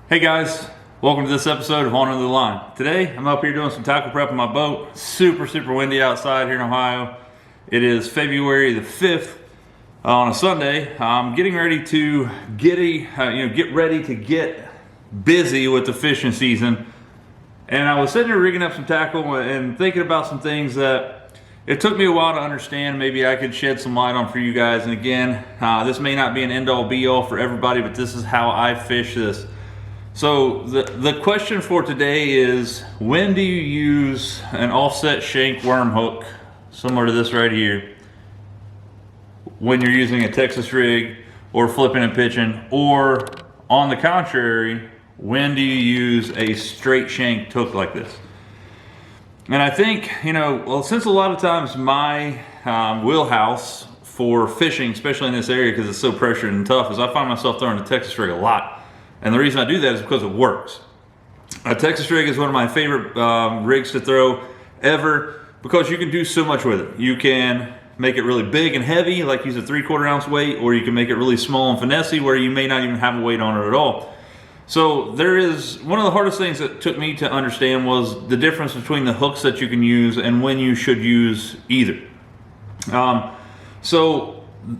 Hey guys, welcome to this episode of On Under the Line. Today I'm up here doing some tackle prep on my boat. Super windy outside here in Ohio. It is February the 5th on a Sunday. I'm getting ready to get ready to get busy with the fishing season. And I was sitting there rigging up some tackle and thinking about some things that it took me a while to understand. Maybe I could shed some light on for you guys. And again, this may not be an end-all be-all for everybody, but this is how I fish this. So the question for today is, when do you use an offset shank worm hook, similar to this right here, when you're using a Texas rig or flipping and pitching, or on the contrary, when do you use a straight shanked hook like this? And I think, since a lot of times my wheelhouse for fishing, especially in this area because it's so pressured and tough, is I find myself throwing the Texas rig a lot. And the reason I do that is because it works. A Texas rig is one of my favorite rigs to throw ever because you can do so much with it. You can make it really big and heavy, like use a 3/4 ounce weight, or you can make it really small and finessey where you may not even have a weight on it at all. So there is, one of the hardest things that took me to understand was the difference between the hooks that you can use and when you should use either. So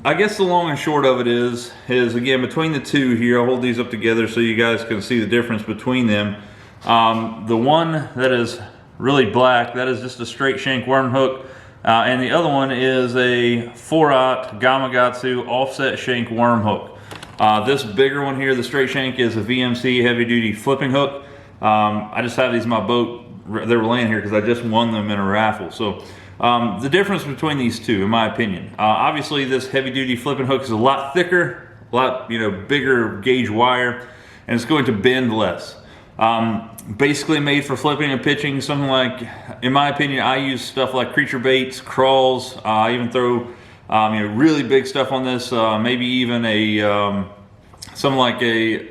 I guess the long and short of it is again, between the two here, I'll hold these up together so you guys can see the difference between them. The one that is really black, that is just a straight shank worm hook. And the other one is a 4/0 Gamakatsu offset shank worm hook. This bigger one here, the straight shank, is a VMC heavy duty flipping hook. I just have these in my boat. They were laying here because I just won them in a raffle. So the difference between these two, in my opinion, obviously this heavy duty flipping hook is a lot thicker, a lot bigger gauge wire, and it's going to bend less. Basically made for flipping and pitching. Something like, in my opinion, I use stuff like creature baits, crawls. I even throw really big stuff on this. Maybe even something like a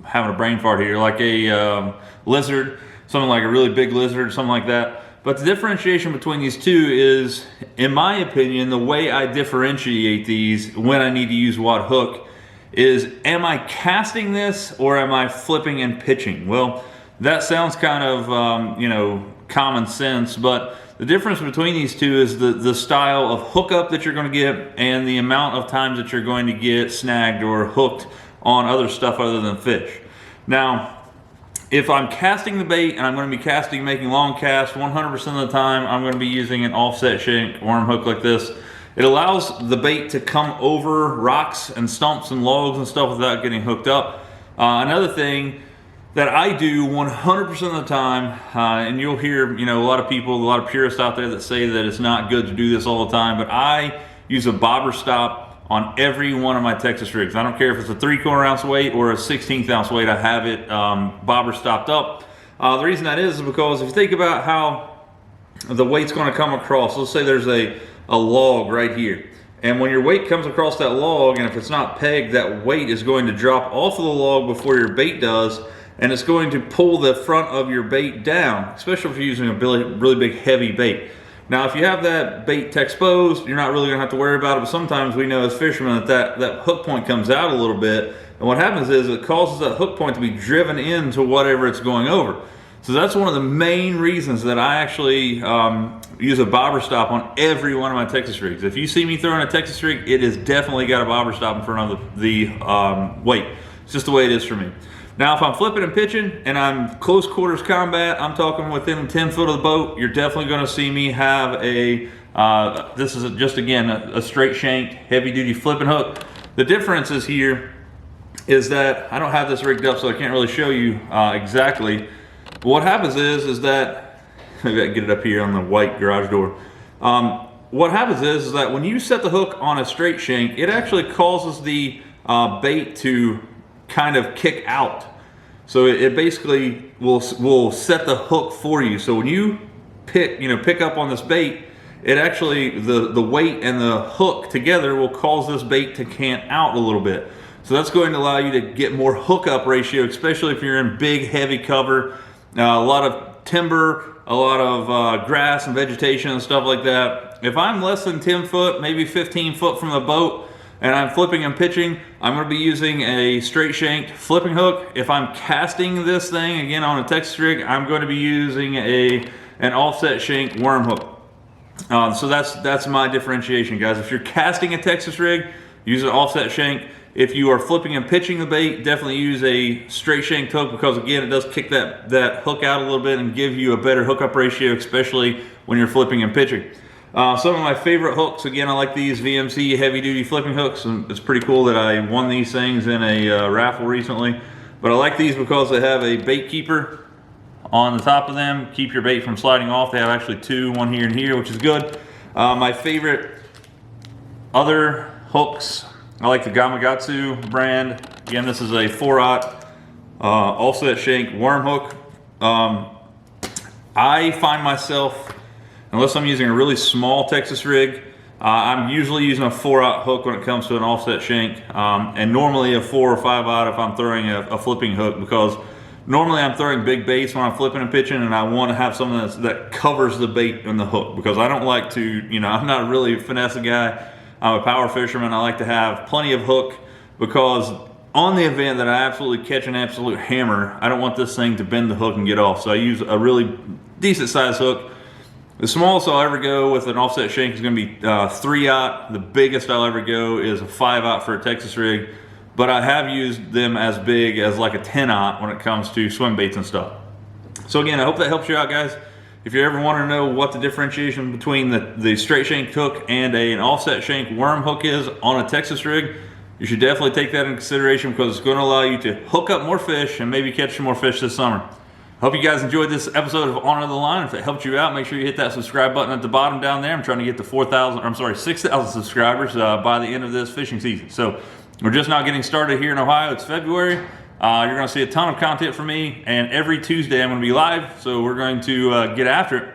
having a brain fart here, like a lizard, something like a really big lizard, something like that. But the differentiation between these two is, in my opinion, the way I differentiate these when I need to use what hook is, am I casting this or am I flipping and pitching? Well, that sounds kind of common sense, but the difference between these two is the style of hookup that you're going to get and the amount of times that you're going to get snagged or hooked on other stuff other than fish. Now, if I'm casting the bait, and I'm going to be making long casts 100% of the time, I'm going to be using an offset shank worm hook like this. It allows the bait to come over rocks and stumps and logs and stuff without getting hooked up. Another thing that I do 100% of the time, and you'll hear a lot of people, a lot of purists out there that say that it's not good to do this all the time, but I use a bobber stop on every one of my Texas rigs. I don't care if it's a 3/4 ounce weight or a 1/16 ounce weight, I have it bobber stopped up. The reason that is because if you think about how the weight's going to come across, let's say there's a log right here. And when your weight comes across that log, and if it's not pegged, that weight is going to drop off of the log before your bait does, and it's going to pull the front of your bait down, especially if you're using a really big heavy bait. Now, if you have that bait exposed, you're not really gonna have to worry about it, but sometimes we know as fishermen that hook point comes out a little bit, and what happens is it causes that hook point to be driven into whatever it's going over. So that's one of the main reasons that I actually use a bobber stop on every one of my Texas rigs. If you see me throwing a Texas rig, it has definitely got a bobber stop in front of the weight. It's just the way it is for me. Now, if I'm flipping and pitching and I'm close quarters combat, I'm talking within 10 foot of the boat, you're definitely going to see me have this is just, again, a straight shanked heavy duty flipping hook. The difference is here is that I don't have this rigged up, so I can't really show you exactly. But what happens is that, maybe I can get it up here on the white garage door. What happens is that when you set the hook on a straight shank, it actually causes the bait to kind of kick out. So it basically will set the hook for you. So when you pick up on this bait, it actually, the weight and the hook together will cause this bait to cant out a little bit. So that's going to allow you to get more hookup ratio, especially if you're in big, heavy cover, a lot of timber, a lot of grass and vegetation and stuff like that. If I'm less than 10 foot, maybe 15 foot from the boat, and I'm flipping and pitching, I'm going to be using a straight shanked flipping hook. If I'm casting this thing, again on a Texas rig, I'm going to be using an offset shank worm hook. So that's my differentiation, guys. If you're casting a Texas rig, use an offset shank. If you are flipping and pitching the bait, definitely use a straight shanked hook, because again, it does kick that hook out a little bit and give you a better hookup ratio, especially when you're flipping and pitching. Some of my favorite hooks, again, I like these VMC heavy duty flipping hooks, and it's pretty cool that I won these things in a raffle recently. But I like these because they have a bait keeper on the top of them, keep your bait from sliding off. They have actually two, one here and here, which is good. My favorite other hooks, I like the Gamakatsu brand. Again, this is a 4/0 offset shank worm hook. I find myself, unless I'm using a really small Texas rig, I'm usually using a 4/0 hook when it comes to an offset shank, and normally a 4 or 5/0 if I'm throwing a flipping hook, because normally I'm throwing big baits when I'm flipping and pitching, and I want to have something that covers the bait in the hook, because I don't like to, you know, I'm not really a finesse guy. I'm a power fisherman. I like to have plenty of hook, because on the event that I absolutely catch an absolute hammer, I don't want this thing to bend the hook and get off. So I use a really decent size hook. The smallest I'll ever go with an offset shank is going to be 3/0. The biggest I'll ever go is a 5/0 for a Texas rig, but I have used them as big as like a 10/0 when it comes to swim baits and stuff. So again, I hope that helps you out, guys. If you ever want to know what the differentiation between the straight shank hook and an offset shank worm hook is on a Texas rig, you should definitely take that into consideration, because it's going to allow you to hook up more fish and maybe catch some more fish this summer. Hope you guys enjoyed this episode of On the Line. If it helped you out, make sure you hit that subscribe button at the bottom down there. I'm trying to get to 6,000 subscribers by the end of this fishing season. So we're just now getting started here in Ohio. It's February. You're going to see a ton of content from me, and every Tuesday I'm going to be live, so we're going to get after it.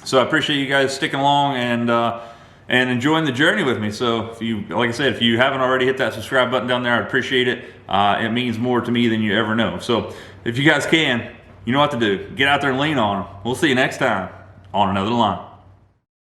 So I appreciate you guys sticking along and enjoying the journey with me. So if you, like I said, if you haven't already hit that subscribe button down there, I appreciate it. It means more to me than you ever know. So if you guys can, you know what to do. Get out there and lean on them. We'll see you next time on Another Line.